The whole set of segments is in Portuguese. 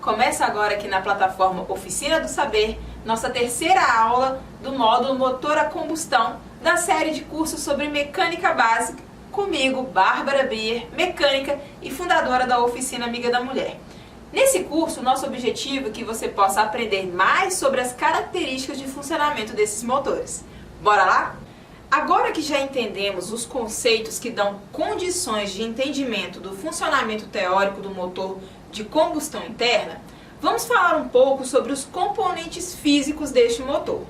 Começa agora aqui na plataforma Oficina do Saber, nossa terceira aula do módulo Motor a Combustão da série de cursos sobre Mecânica Básica, comigo, Bárbara Bier, mecânica e fundadora da Oficina Amiga da Mulher. Nesse curso, nosso objetivo é que você possa aprender mais sobre as características de funcionamento desses motores. Bora lá? Agora que já entendemos os conceitos que dão condições de entendimento do funcionamento teórico do motor de combustão interna, vamos falar um pouco sobre os componentes físicos deste motor.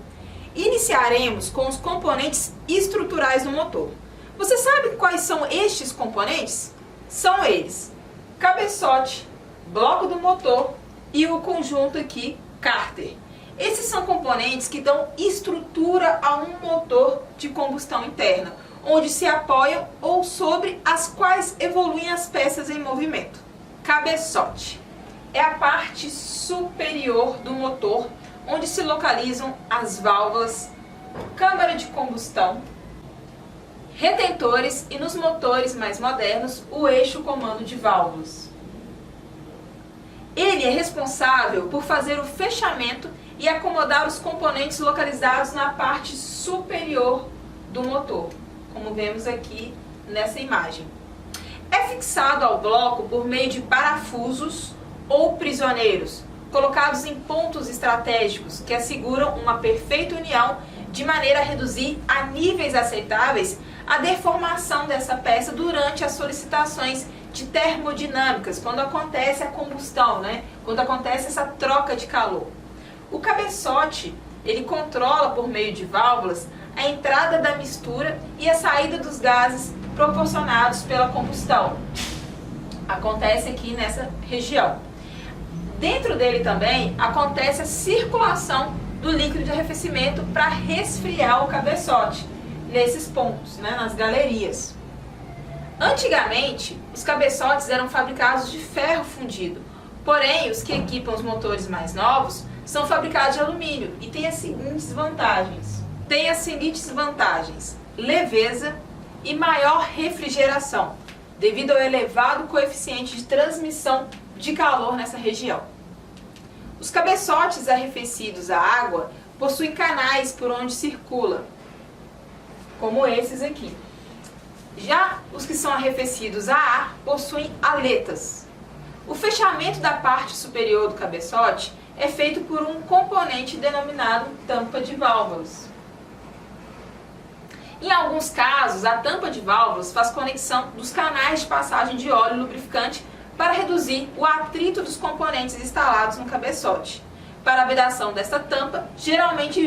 Iniciaremos com os componentes estruturais do motor. Você sabe quais são estes componentes? São eles: cabeçote, bloco do motor e o conjunto aqui, cárter. Esses são componentes que dão estrutura a um motor de combustão interna, onde se apoiam ou sobre as quais evoluem as peças em movimento. Cabeçote é a parte superior do motor, onde se localizam as válvulas, câmara de combustão, retentores e, nos motores mais modernos, o eixo comando de válvulas. Ele é responsável por fazer o fechamento e acomodar os componentes localizados na parte superior do motor, como vemos aqui nessa imagem. É fixado ao bloco por meio de parafusos ou prisioneiros, colocados em pontos estratégicos que asseguram uma perfeita união de maneira a reduzir a níveis aceitáveis a deformação dessa peça durante as solicitações de termodinâmicas, quando acontece a combustão, quando acontece essa troca de calor. O cabeçote, ele controla por meio de válvulas a entrada da mistura e a saída dos gases proporcionados pela combustão. Acontece aqui nessa região. Dentro dele também acontece a circulação do líquido de arrefecimento para resfriar o cabeçote, nesses pontos, nas galerias. Antigamente, os cabeçotes eram fabricados de ferro fundido, porém os que equipam os motores mais novos são fabricados de alumínio e têm as seguintes vantagens. Leveza e maior refrigeração, devido ao elevado coeficiente de transmissão de calor nessa região. Os cabeçotes arrefecidos à água possuem canais por onde circula, como esses aqui. Já os que são arrefecidos a ar possuem aletas. O fechamento da parte superior do cabeçote é feito por um componente denominado tampa de válvulas. Em alguns casos, a tampa de válvulas faz conexão dos canais de passagem de óleo lubrificante para reduzir o atrito dos componentes instalados no cabeçote. Para a vedação dessa tampa, geralmente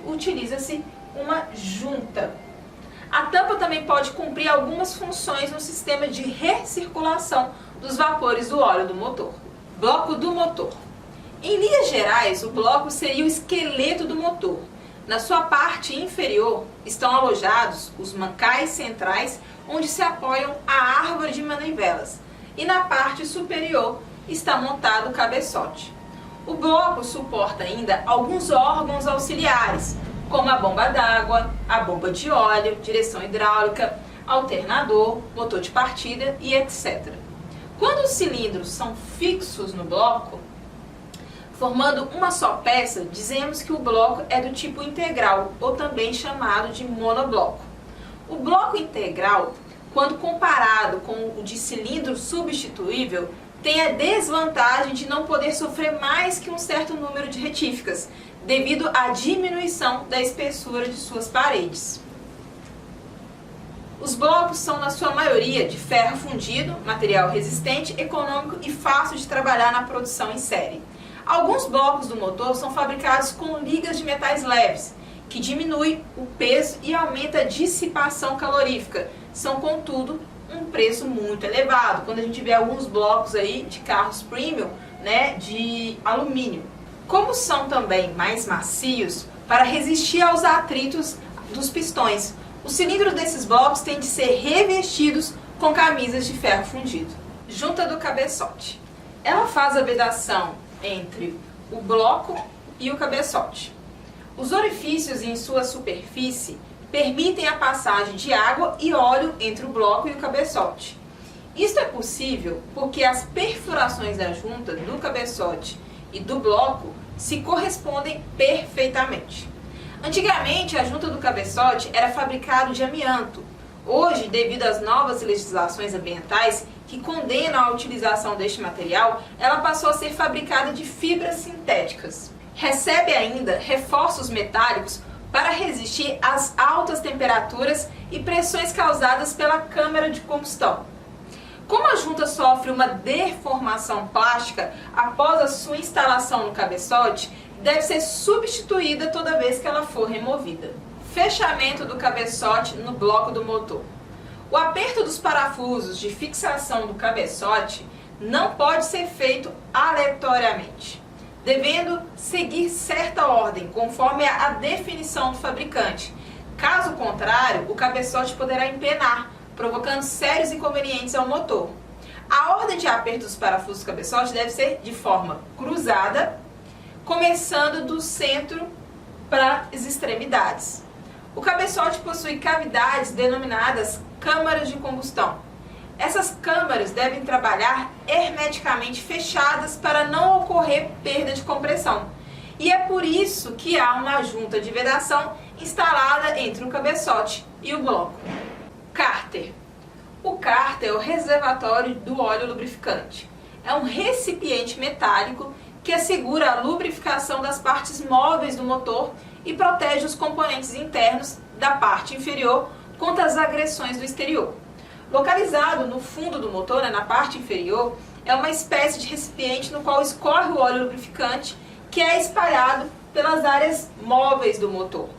utiliza-se uma junta. A tampa também pode cumprir algumas funções no sistema de recirculação dos vapores do óleo do motor. Bloco do motor. Em linhas gerais, o bloco seria o esqueleto do motor. Na sua parte inferior estão alojados os mancais centrais, onde se apoiam a árvore de manivelas, e na parte superior está montado o cabeçote. O bloco suporta ainda alguns órgãos auxiliares, como a bomba d'água, a bomba de óleo, direção hidráulica, alternador, motor de partida e etc. Quando os cilindros são fixos no bloco, formando uma só peça, dizemos que o bloco é do tipo integral, ou também chamado de monobloco. O bloco integral, quando comparado com o de cilindro substituível, tem a desvantagem de não poder sofrer mais que um certo número de retíficas, devido à diminuição da espessura de suas paredes. Os blocos são, na sua maioria, de ferro fundido, material resistente, econômico e fácil de trabalhar na produção em série. Alguns blocos do motor são fabricados com ligas de metais leves, que diminuem o peso e aumenta a dissipação calorífica. São, contudo, um preço muito elevado, quando a gente vê alguns blocos aí de carros premium, de alumínio. Como são também mais macios, para resistir aos atritos dos pistões, os cilindros desses blocos têm de ser revestidos com camisas de ferro fundido. Junta do cabeçote. Ela faz a vedação entre o bloco e o cabeçote. Os orifícios em sua superfície permitem a passagem de água e óleo entre o bloco e o cabeçote. Isto é possível porque as perfurações da junta, do cabeçote e do bloco se correspondem perfeitamente. Antigamente, a junta do cabeçote era fabricada de amianto. Hoje, devido às novas legislações ambientais que condenam a utilização deste material, ela passou a ser fabricada de fibras sintéticas. Recebe ainda reforços metálicos para resistir às altas temperaturas e pressões causadas pela câmara de combustão. Como a junta sofre uma deformação plástica após a sua instalação no cabeçote, deve ser substituída toda vez que ela for removida. Fechamento do cabeçote no bloco do motor. O aperto dos parafusos de fixação do cabeçote não pode ser feito aleatoriamente, devendo seguir certa ordem, conforme a definição do fabricante. Caso contrário, o cabeçote poderá empenar, provocando sérios inconvenientes ao motor. A ordem de aperto dos parafusos do cabeçote deve ser de forma cruzada, começando do centro para as extremidades. O cabeçote possui cavidades denominadas câmaras de combustão. Essas câmaras devem trabalhar hermeticamente fechadas para não ocorrer perda de compressão. E é por isso que há uma junta de vedação instalada entre o cabeçote e o bloco. Cárter. O cárter é o reservatório do óleo lubrificante. É um recipiente metálico que assegura a lubrificação das partes móveis do motor e protege os componentes internos da parte inferior contra as agressões do exterior. Localizado no fundo do motor, na parte inferior, é uma espécie de recipiente no qual escorre o óleo lubrificante que é espalhado pelas áreas móveis do motor.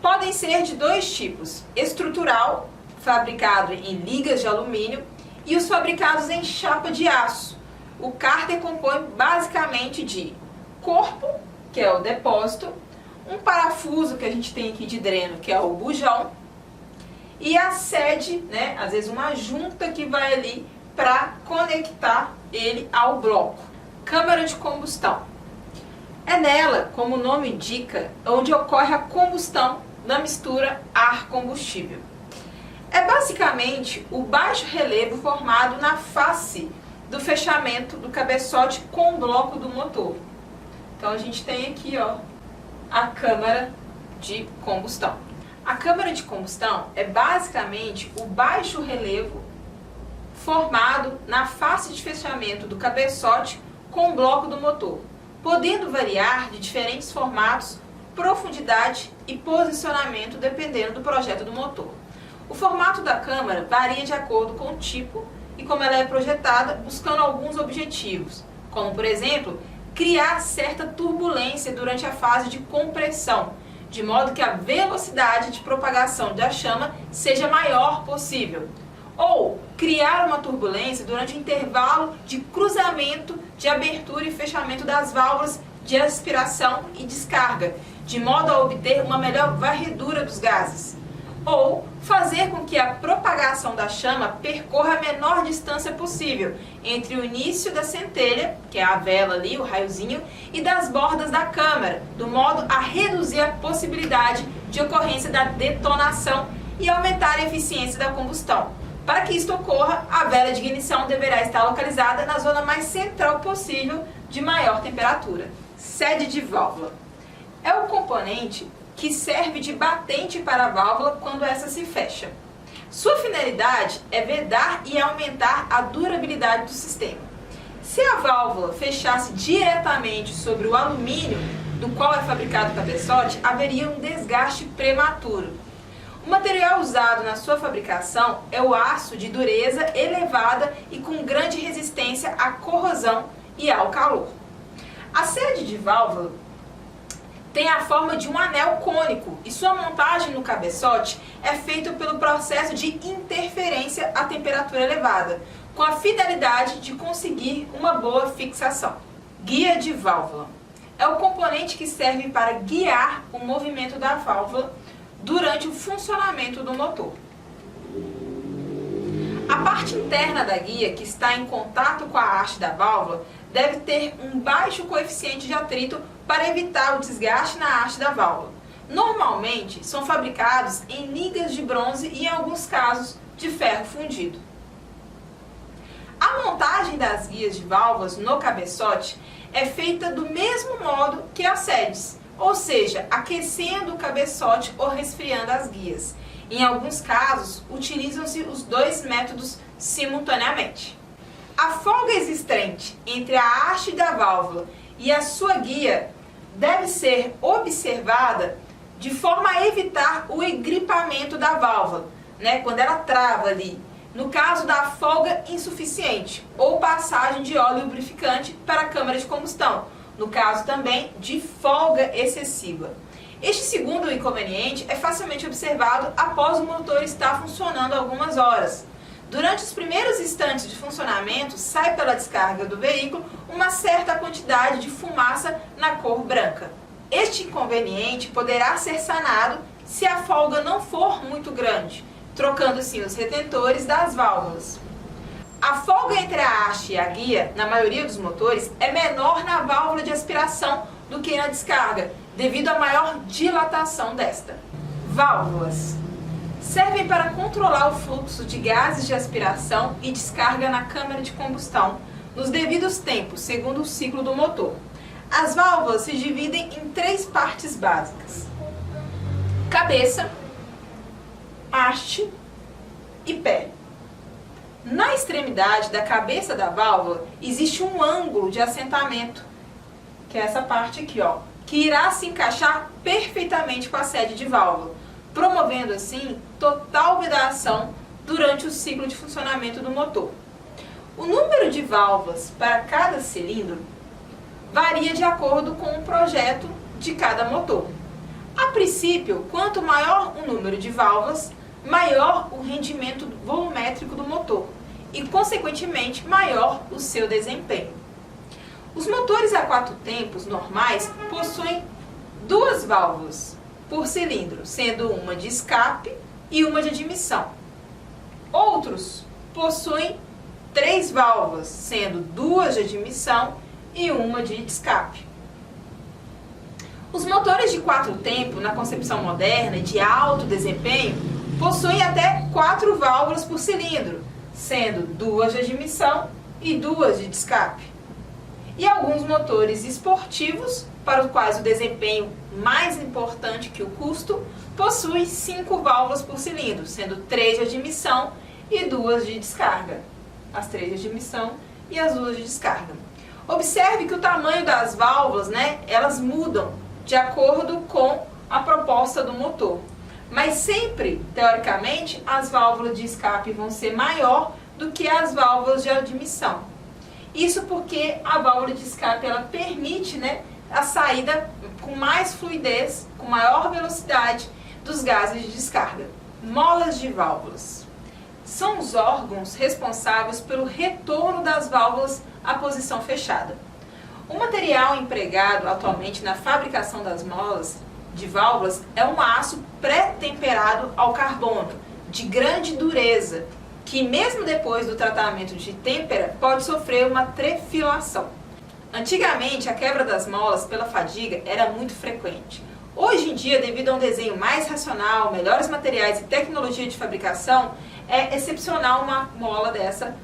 Podem ser de dois tipos: estrutural, fabricado em ligas de alumínio, e os fabricados em chapa de aço. O cárter compõe basicamente de corpo, que é o depósito, um parafuso que a gente tem aqui de dreno, que é o bujão, e a sede, né, às vezes uma junta que vai ali para conectar ele ao bloco. Câmara de combustão. É nela, como o nome indica, onde ocorre a combustão da mistura ar-combustível. É basicamente o baixo relevo formado na face do fechamento do cabeçote com o bloco do motor. Então a gente tem aqui, ó, a câmara de combustão. A câmara de combustão é basicamente o baixo relevo formado na face de fechamento do cabeçote com o bloco do motor, podendo variar de diferentes formatos, profundidade e posicionamento dependendo do projeto do motor. O formato da câmara varia de acordo com o tipo e como ela é projetada, buscando alguns objetivos, como, por exemplo, criar certa turbulência durante a fase de compressão, de modo que a velocidade de propagação da chama seja maior possível. Ou criar uma turbulência durante o intervalo de cruzamento de abertura e fechamento das válvulas de aspiração e descarga, de modo a obter uma melhor varredura dos gases. Ou fazer com que a propagação da chama percorra a menor distância possível entre o início da centelha, que é a vela ali, o raiozinho, e das bordas da câmara, do modo a reduzir a possibilidade de ocorrência da detonação e aumentar a eficiência da combustão. Para que isto ocorra, a vela de ignição deverá estar localizada na zona mais central possível de maior temperatura. Sede de válvula. É o componente que serve de batente para a válvula quando essa se fecha. Sua finalidade é vedar e aumentar a durabilidade do sistema. Se a válvula fechasse diretamente sobre o alumínio do qual é fabricado o cabeçote, haveria um desgaste prematuro. O material usado na sua fabricação é o aço de dureza elevada e com grande resistência à corrosão e ao calor. A sede de válvula tem a forma de um anel cônico e sua montagem no cabeçote é feita pelo processo de interferência a temperatura elevada, com a finalidade de conseguir uma boa fixação. Guia de válvula. É o componente que serve para guiar o movimento da válvula durante o funcionamento do motor. A parte interna da guia, que está em contato com a haste da válvula, deve ter um baixo coeficiente de atrito para evitar o desgaste na haste da válvula. Normalmente, são fabricados em ligas de bronze e, em alguns casos, de ferro fundido. montagem das guias de válvulas no cabeçote é feita do mesmo modo que as sedes, ou seja, aquecendo o cabeçote ou resfriando as guias. Em alguns casos, utilizam-se os dois métodos simultaneamente. A folga existente entre a haste da válvula e a sua guia deve ser observada de forma a evitar o engripamento da válvula, quando ela trava ali, no caso da folga insuficiente ou passagem de óleo lubrificante para a câmara de combustão, no caso também de folga excessiva. Este segundo inconveniente é facilmente observado após o motor estar funcionando algumas horas. Durante os primeiros instantes de funcionamento, sai pela descarga do veículo uma certa quantidade de fumaça na cor branca. Este inconveniente poderá ser sanado se a folga não for muito grande, trocando sim os retentores das válvulas. A folga entre a haste e a guia, na maioria dos motores, é menor na válvula de aspiração do que na descarga, devido à maior dilatação desta. Válvulas servem para controlar o fluxo de gases de aspiração e descarga na câmara de combustão, nos devidos tempos, segundo o ciclo do motor. As válvulas se dividem em três partes básicas: cabeça, haste e pé. Na extremidade da cabeça da válvula existe um ângulo de assentamento, que é essa parte aqui, que irá se encaixar perfeitamente com a sede de válvula, promovendo assim total vedação durante o ciclo de funcionamento do motor. O número de válvulas para cada cilindro varia de acordo com o projeto de cada motor. A princípio, quanto maior o número de válvulas, maior o rendimento volumétrico do motor e, consequentemente, maior o seu desempenho. Os motores a 4 tempos normais possuem 2 válvulas por cilindro, sendo uma de escape e uma de admissão. Outros possuem 3 válvulas, sendo 2 de admissão e uma de escape. Os motores de 4 tempos, na concepção moderna e de alto desempenho, possuem até 4 válvulas por cilindro, sendo 2 de admissão e 2 de escape. E alguns motores esportivos, para os quais o desempenho mais importante que o custo, possuem 5 válvulas por cilindro, sendo 3 de admissão e 2 de descarga. As 3 de admissão e as 2 de descarga. Observe que o tamanho das válvulas, elas mudam de acordo com a proposta do motor. Mas sempre, teoricamente, as válvulas de escape vão ser maior do que as válvulas de admissão. Isso porque a válvula de escape ela permite a saída com mais fluidez, com maior velocidade dos gases de descarga. Molas de válvulas são os órgãos responsáveis pelo retorno das válvulas à posição fechada. O material empregado atualmente na fabricação das molas de válvulas é um aço pré-temperado ao carbono, de grande dureza, que mesmo depois do tratamento de têmpera pode sofrer uma trefilação. Antigamente, a quebra das molas pela fadiga era muito frequente. Hoje em dia, devido a um desenho mais racional, melhores materiais e tecnologia de fabricação, é excepcional uma mola dessa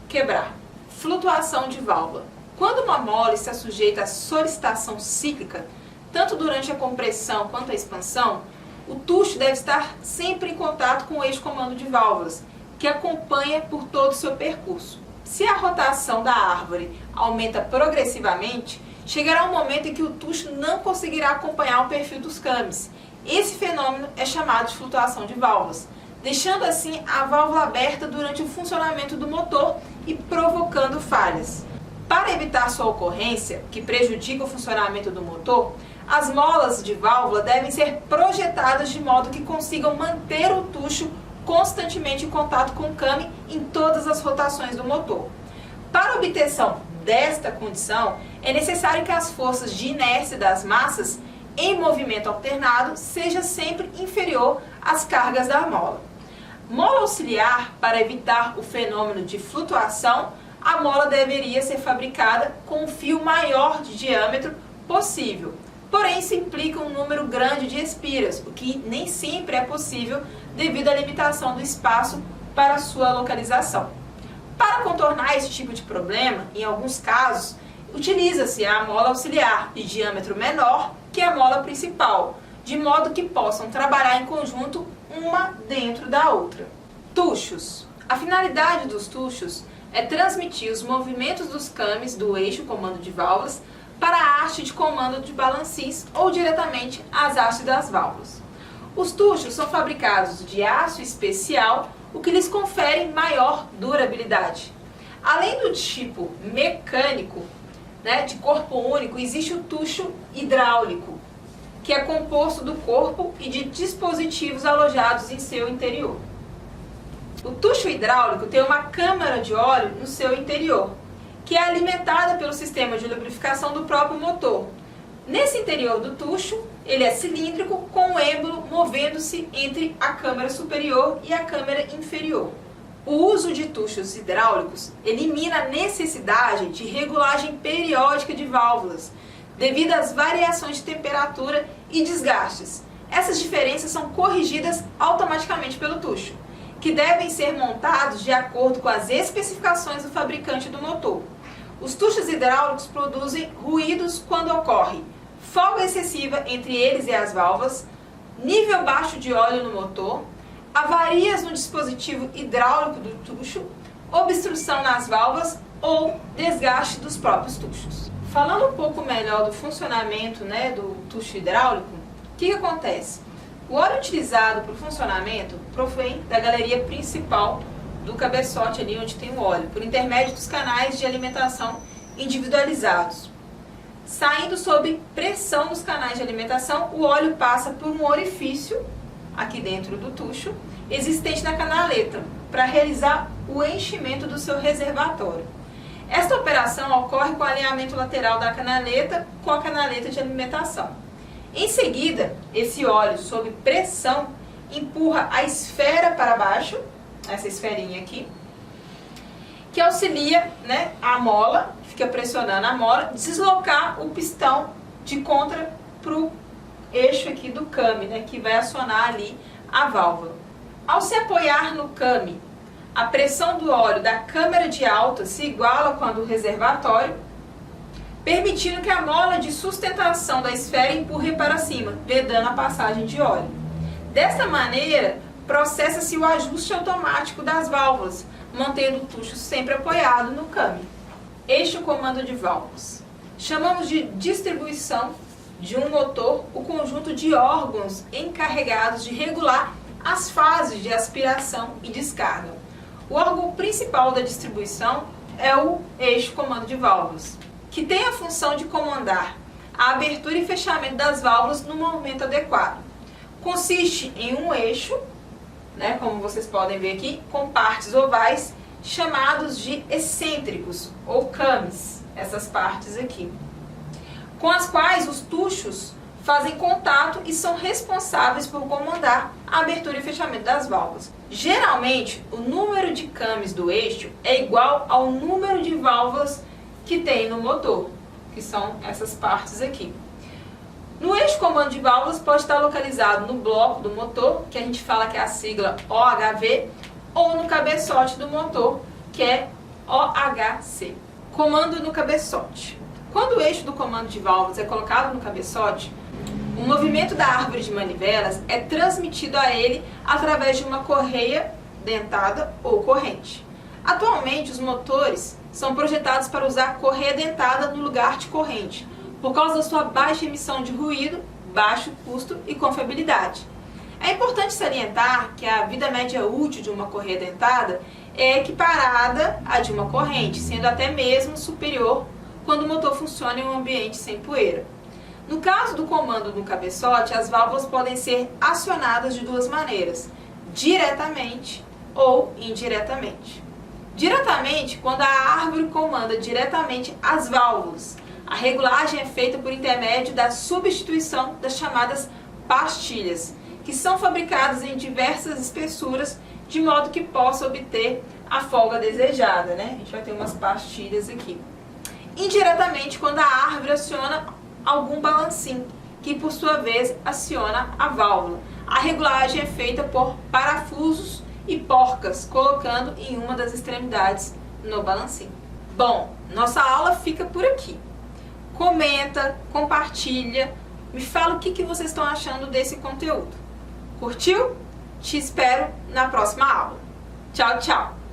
quebrar. Flutuação de válvula. Quando uma mola está sujeita à solicitação cíclica, tanto durante a compressão quanto a expansão, o tucho deve estar sempre em contato com o eixo comando de válvulas, que acompanha por todo o seu percurso. Se a rotação da árvore aumenta progressivamente, chegará um momento em que o tucho não conseguirá acompanhar o perfil dos cames. Esse fenômeno é chamado de flutuação de válvulas, deixando assim a válvula aberta durante o funcionamento do motor e provocando falhas. Para evitar sua ocorrência, que prejudica o funcionamento do motor, as molas de válvula devem ser projetadas de modo que consigam manter o tucho constantemente em contato com o came em todas as rotações do motor. Para a obtenção desta condição, é necessário que as forças de inércia das massas em movimento alternado seja sempre inferior às cargas da mola. Mola auxiliar, para evitar o fenômeno de flutuação, a mola deveria ser fabricada com um fio maior de diâmetro possível. Porém, isso implica um número grande de espiras, o que nem sempre é possível devido à limitação do espaço para sua localização. Para contornar esse tipo de problema, em alguns casos, utiliza-se a mola auxiliar de diâmetro menor que a mola principal, de modo que possam trabalhar em conjunto uma dentro da outra. Tuchos. A finalidade dos tuchos é transmitir os movimentos dos cames do eixo comando de válvulas para a haste de comando de balancis ou diretamente às hastes das válvulas. Os tuchos são fabricados de aço especial, o que lhes confere maior durabilidade. Além do tipo mecânico, de corpo único, existe o tucho hidráulico, que é composto do corpo e de dispositivos alojados em seu interior. O tucho hidráulico tem uma câmara de óleo no seu interior, que é alimentada pelo sistema de lubrificação do próprio motor. Nesse interior do tucho, ele é cilíndrico, com o êmbolo movendo-se entre a câmara superior e a câmara inferior. O uso de tuchos hidráulicos elimina a necessidade de regulagem periódica de válvulas, devido às variações de temperatura e desgastes. Essas diferenças são corrigidas automaticamente pelo tucho, que devem ser montados de acordo com as especificações do fabricante do motor. Os tuchos hidráulicos produzem ruídos quando ocorre folga excessiva entre eles e as válvulas, nível baixo de óleo no motor, avarias no dispositivo hidráulico do tucho, obstrução nas válvulas ou desgaste dos próprios tuchos. Falando um pouco melhor do funcionamento do tucho hidráulico, o que acontece? O óleo utilizado para o funcionamento provém da galeria principal do cabeçote, ali onde tem o óleo, por intermédio dos canais de alimentação individualizados. Saindo sob pressão nos canais de alimentação, o óleo passa por um orifício, aqui dentro do tucho, existente na canaleta, para realizar o enchimento do seu reservatório. Esta operação ocorre com o alinhamento lateral da canaleta com a canaleta de alimentação. Em seguida, esse óleo, sob pressão, empurra a esfera para baixo, essa esferinha aqui, que auxilia a mola, fica pressionando a mola, deslocar o pistão de contra para o eixo aqui do came, que vai acionar ali a válvula. Ao se apoiar no came, a pressão do óleo da câmara de alta se iguala com a do reservatório, permitindo que a mola de sustentação da esfera empurre para cima, vedando a passagem de óleo. Desta maneira, processa-se o ajuste automático das válvulas, mantendo o tucho sempre apoiado no came. Eixo comando de válvulas. Chamamos de distribuição de um motor o conjunto de órgãos encarregados de regular as fases de aspiração e descarga. O órgão principal da distribuição é o eixo comando de válvulas, que tem a função de comandar a abertura e fechamento das válvulas no momento adequado. Consiste em um eixo, como vocês podem ver aqui, com partes ovais, chamados de excêntricos, ou cames, essas partes aqui, com as quais os tuchos fazem contato e são responsáveis por comandar a abertura e fechamento das válvulas. Geralmente, o número de cames do eixo é igual ao número de válvulas que tem no motor, que são essas partes aqui. No eixo comando de válvulas pode estar localizado no bloco do motor, que a gente fala que é a sigla OHV, ou no cabeçote do motor, que é OHC. Comando no cabeçote. Quando o eixo do comando de válvulas é colocado no cabeçote, o movimento da árvore de manivelas é transmitido a ele através de uma correia dentada ou corrente. Atualmente, os motores são projetados para usar correia dentada no lugar de corrente, por causa da sua baixa emissão de ruído, baixo custo e confiabilidade. É importante salientar que a vida média útil de uma correia dentada é equiparada à de uma corrente, sendo até mesmo superior quando o motor funciona em um ambiente sem poeira. No caso do comando no cabeçote, as válvulas podem ser acionadas de duas maneiras, diretamente ou indiretamente. Diretamente, quando a árvore comanda diretamente as válvulas. A regulagem é feita por intermédio da substituição das chamadas pastilhas, que são fabricadas em diversas espessuras, de modo que possa obter a folga desejada, A gente vai ter umas pastilhas aqui. Indiretamente, quando a árvore aciona algum balancim, que por sua vez aciona a válvula. A regulagem é feita por parafusos e porcas, colocando em uma das extremidades no balancinho. Bom, nossa aula fica por aqui. Comenta, compartilha, me fala o que vocês estão achando desse conteúdo. Curtiu? Te espero na próxima aula. Tchau, tchau!